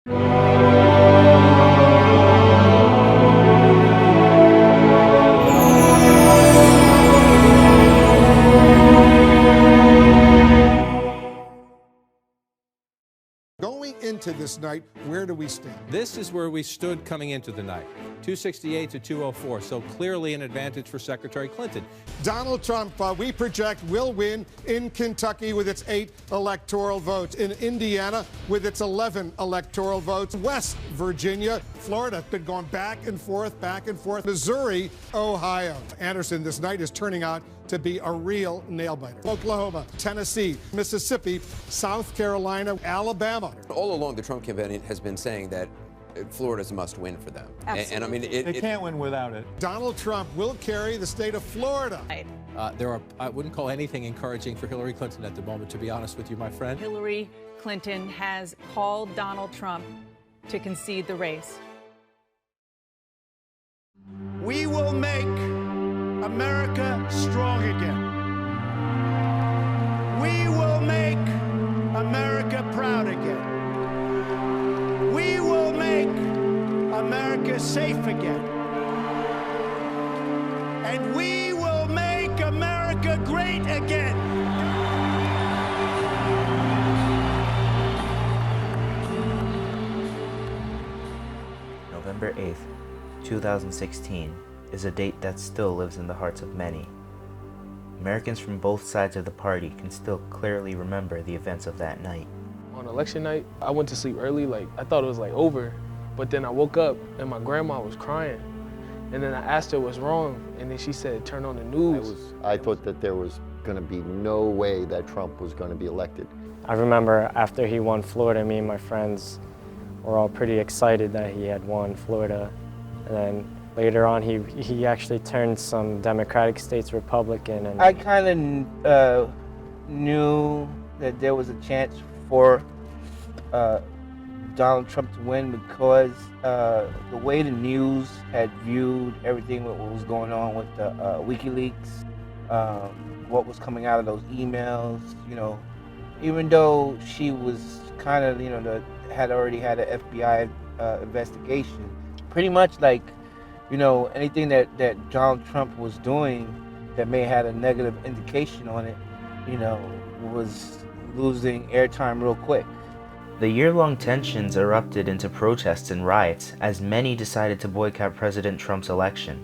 Going into this night, where do we stand? This is where we stood coming into the night, 268 to 204, so clearly an advantage for Secretary Clinton. Donald Trump, we project, will win in Kentucky with its 8 electoral votes, in Indiana with its 11 electoral votes, West Virginia, Florida, been going back and forth, Missouri, Ohio. Anderson, this night is turning out to be a real nail-biter. Oklahoma, Tennessee, Mississippi, South Carolina, Alabama. All along, the Trump campaign has been saying that Florida's a must-win for them. Absolutely. And I mean, they can't win without it. Donald Trump will carry the state of Florida. I wouldn't call anything encouraging for Hillary Clinton at the moment, to be honest with you, my friend. Hillary Clinton has called Donald Trump to concede the race. We will make America strong again. We will make America proud again. We will make America safe again. And we will make America great again. November 8th, 2016 is a date that still lives in the hearts of many. Americans from both sides of the party can still clearly remember the events of that night. On election night, I went to sleep early, I thought it was over, but then I woke up and my grandma was crying. And then I asked her what's wrong, and then she said, turn on the news. I thought that there was going to be no way that Trump was going to be elected. I remember after he won Florida, me and my friends were all pretty excited that he had won Florida. And then later on, he actually turned some Democratic states Republican. And I kind of knew that there was a chance for Donald Trump to win because the way the news had viewed everything what was going on with the WikiLeaks, what was coming out of those emails, even though she was kind of, had already had an FBI investigation, pretty much anything that Donald Trump was doing that may have had a negative indication on it, was losing airtime real quick. The year-long tensions erupted into protests and riots as many decided to boycott President Trump's election.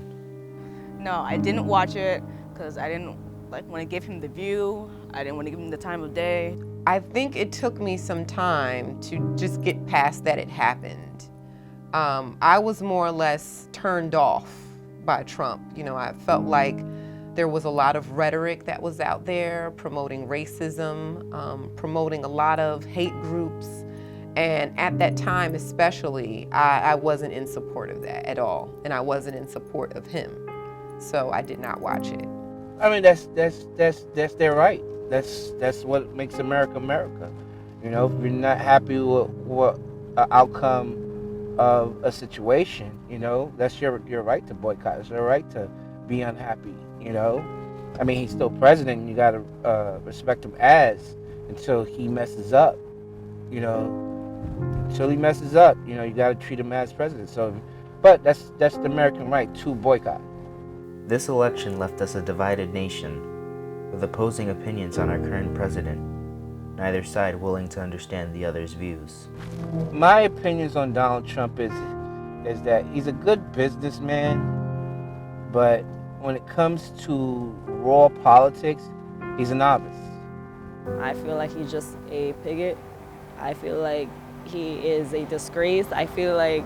No, I didn't watch it because I didn't want to give him the view. I didn't want to give him the time of day. I think it took me some time to just get past that it happened. I was more or less turned off by Trump. I felt like there was a lot of rhetoric that was out there promoting racism, promoting a lot of hate groups. And at that time especially, I wasn't in support of that at all. And I wasn't in support of him. So I did not watch it. I mean, that's their right. That's what makes America America. If you're not happy with what outcome of a situation, that's your right to boycott. It's your right to be unhappy, I mean, he's still president, and you gotta respect him until he messes up, Until he messes up, you gotta treat him as president. So, but that's the American right to boycott. This election left us a divided nation, with opposing opinions on our current president, neither side willing to understand the other's views. My opinions on Donald Trump is that he's a good businessman, but when it comes to raw politics, he's a novice. I feel like he's just a bigot. I feel like he is a disgrace. I feel like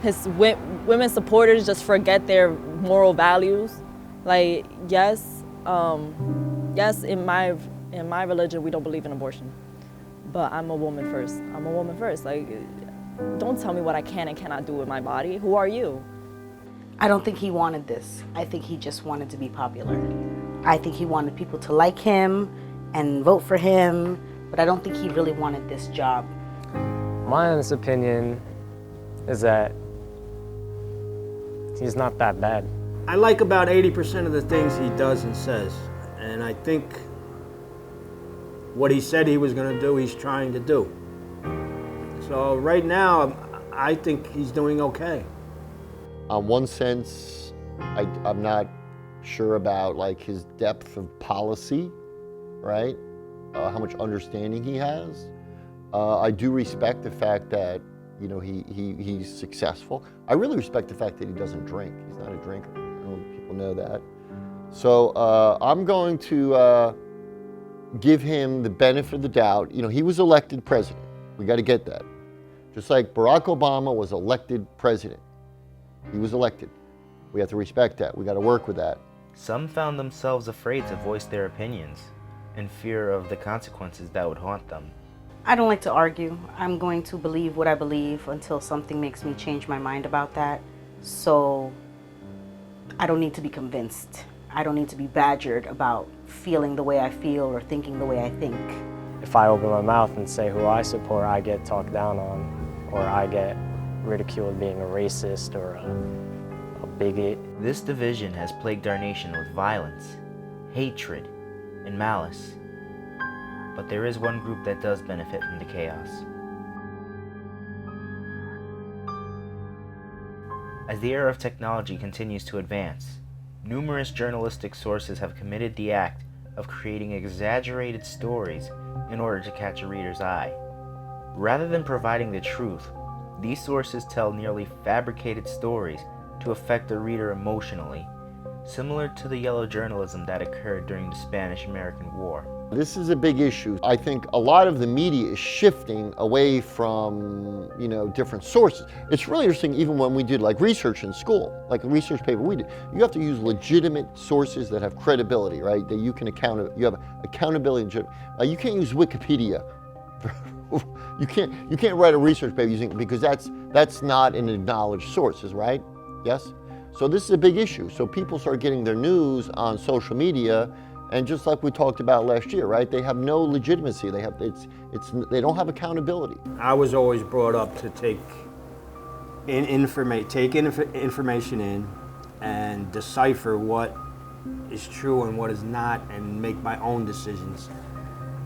his women supporters just forget their moral values. Yes, in my religion, we don't believe in abortion, but I'm a woman first. I'm a woman first. Don't tell me what I can and cannot do with my body. Who are you? I don't think he wanted this. I think he just wanted to be popular. I think he wanted people to like him and vote for him, but I don't think he really wanted this job. My honest opinion is that he's not that bad. I like about 80% of the things he does and says, and I think what he said he was going to do, he's trying to do. So right now, I think he's doing okay. On one sense, I'm not sure about like his depth of policy, right? How much understanding he has. I do respect the fact that, you know, he's successful. I really respect the fact that he doesn't drink. He's not a drinker. I don't know if people know that. So I'm going to give him the benefit of the doubt. You know, he was elected president. We got to get that. Just like Barack Obama was elected president. He was elected. We have to respect that. We got to work with that. Some found themselves afraid to voice their opinions in fear of the consequences that would haunt them. I don't like to argue. I'm going to believe what I believe until something makes me change my mind about that. So I don't need to be convinced. I don't need to be badgered about feeling the way I feel or thinking the way I think. If I open my mouth and say who I support, I get talked down on, or I get ridiculed being a racist or a bigot. This division has plagued our nation with violence, hatred, and malice. But there is one group that does benefit from the chaos. As the era of technology continues to advance, numerous journalistic sources have committed the act of creating exaggerated stories in order to catch a reader's eye. Rather than providing the truth, these sources tell nearly fabricated stories to affect the reader emotionally, similar to the yellow journalism that occurred during the Spanish-American War. This is a big issue. I think a lot of the media is shifting away from, you know, different sources. It's really interesting even when we did like research in school, like a research paper we did. You have to use legitimate sources that have credibility, right? That you can you have accountability. You can't use Wikipedia. You can't write a research paper using, because that's not an acknowledged source, right? Yes? So this is a big issue. So people start getting their news on social media, and just like we talked about last year, right? They have no legitimacy. They don't have accountability. I was always brought up to take information in and decipher what is true and what is not, and make my own decisions.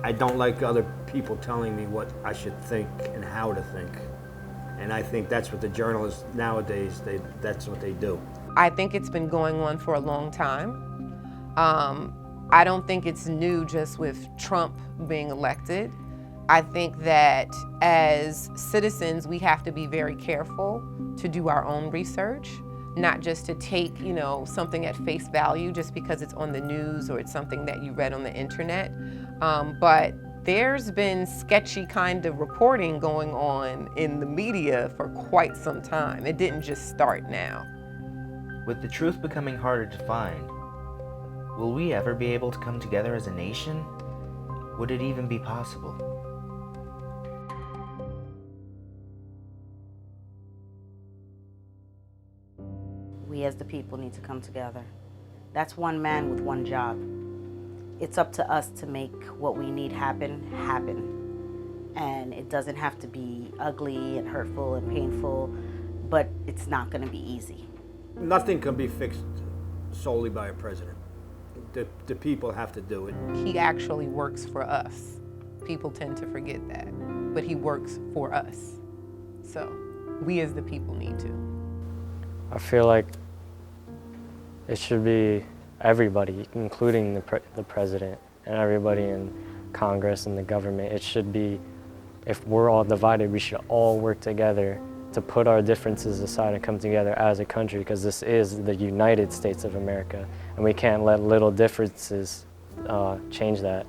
I don't like other people telling me what I should think and how to think. And I think that's what the journalists nowadays, that's what they do. I think it's been going on for a long time. I don't think it's new just with Trump being elected. I think that as citizens, we have to be very careful to do our own research, not just to take, you know, something at face value just because it's on the news or it's something that you read on the internet. But there's been sketchy kind of reporting going on in the media for quite some time. It didn't just start now. With the truth becoming harder to find, will we ever be able to come together as a nation? Would it even be possible? We as the people need to come together. That's one man with one job. It's up to us to make what we need happen. And it doesn't have to be ugly and hurtful and painful, but it's not going to be easy. Nothing can be fixed solely by a president. The people have to do it. He actually works for us. People tend to forget that, but he works for us. So we as the people need to. I feel like it should be everybody, including the president and everybody in Congress and the government. It should be, if we're all divided, we should all work together to put our differences aside and come together as a country, because this is the United States of America, and we can't let little differences change that.